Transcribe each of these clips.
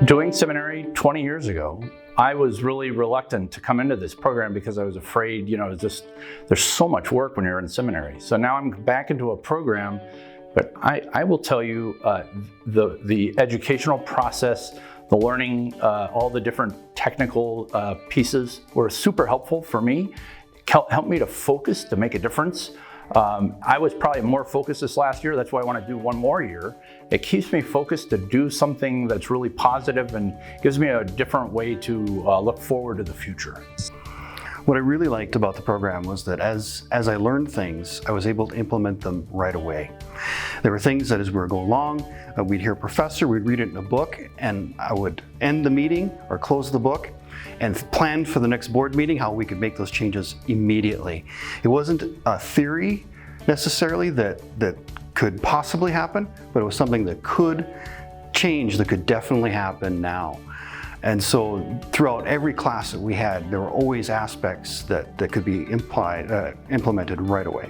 Doing seminary 20 years ago, I was really reluctant to come into this program because I was afraid, there's so much work when you're in seminary. So now I'm back into a program, but I will tell you the educational process, the learning, all the different technical pieces were super helpful for me. Helped me to focus, to make a difference. I was probably more focused this last year. That's why I want to do one more year. It keeps me focused to do something that's really positive and gives me a different way to look forward to the future. What I really liked about the program was that as I learned things, I was able to implement them right away. There were things that as we were going along, we'd hear a professor, we'd read it in a book, and I would end the meeting or close the book and plan for the next board meeting how we could make those changes immediately. It wasn't a theory necessarily that could possibly happen, but it was something that could change, that could definitely happen now. And so throughout every class that we had, there were always aspects that could be implemented right away.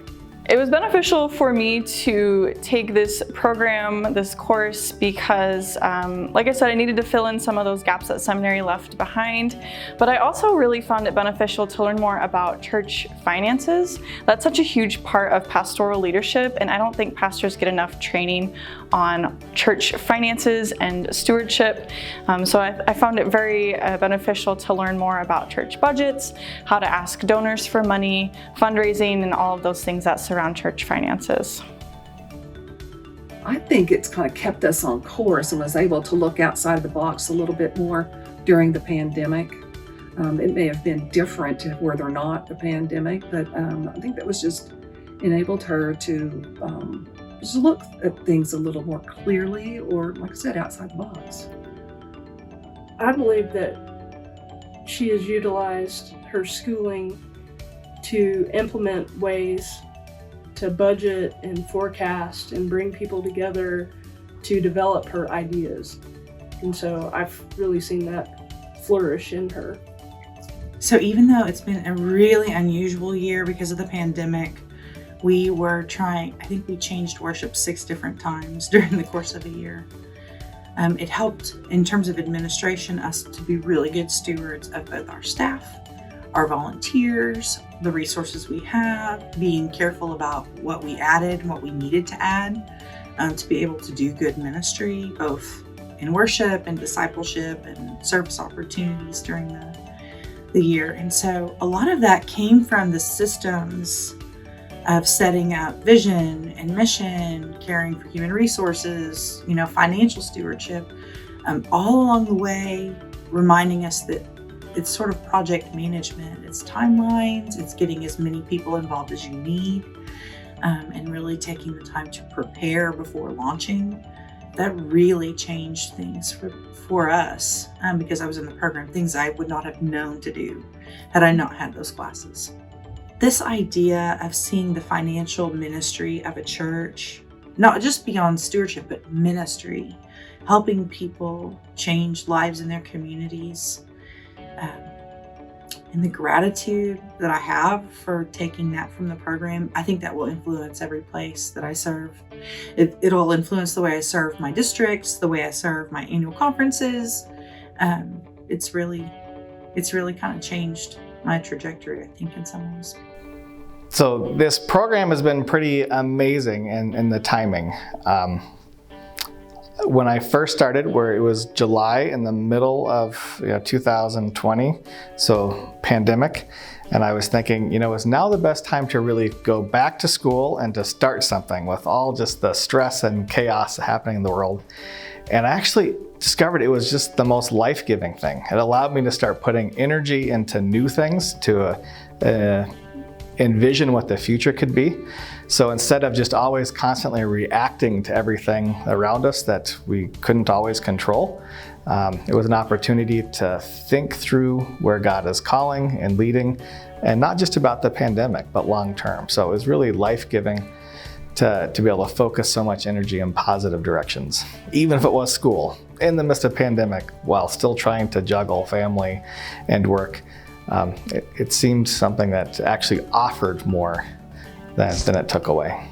It was beneficial for me to take this program, this course, because like I said, I needed to fill in some of those gaps that seminary left behind. But I also really found it beneficial to learn more about church finances. That's such a huge part of pastoral leadership, and I don't think pastors get enough training on church finances and stewardship. So I found it very beneficial to learn more about church budgets, how to ask donors for money, fundraising, and all of those things that surround church finances. I think it's kind of kept us on course and was able to look outside the box a little bit more during the pandemic. It may have been different were there not the pandemic, but I think that was just enabled her to just look at things a little more clearly, or like I said, outside the box. I believe that she has utilized her schooling to implement ways to budget and forecast and bring people together to develop her ideas. And so I've really seen that flourish in her. So even though it's been a really unusual year because of the pandemic, we were trying, I think we changed worship 6 different times during the course of a year. It helped in terms of administration us to be really good stewards of both our staff, our volunteers, the resources we have, being careful about what we added and what we needed to add to be able to do good ministry, both in worship and discipleship and service opportunities during the year. And so a lot of that came from the systems of setting up vision and mission, caring for human resources, financial stewardship, all along the way, reminding us that it's sort of project management. It's timelines, it's getting as many people involved as you need, and really taking the time to prepare before launching. That really changed things for us because I was in the program, things I would not have known to do had I not had those classes. This idea of seeing the financial ministry of a church, not just beyond stewardship, but ministry, helping people change lives in their communities, and the gratitude that I have for taking that from the program, I think that will influence every place that I serve. It'll influence the way I serve my districts, the way I serve my annual conferences. It's really kind of changed my trajectory, I think, in some ways. So this program has been pretty amazing in the timing. When I first started, where it was July in the middle of 2020, so pandemic, and I was thinking, it's now the best time to really go back to school and to start something with all just the stress and chaos happening in the world. And I actually discovered it was just the most life-giving thing. It allowed me to start putting energy into new things, to envision what the future could be. So instead of just always constantly reacting to everything around us that we couldn't always control, it was an opportunity to think through where God is calling and leading, and not just about the pandemic, but long term. So it was really life-giving to be able to focus so much energy in positive directions, even if it was school, in the midst of pandemic, while still trying to juggle family and work. It seemed something that actually offered more than it took away.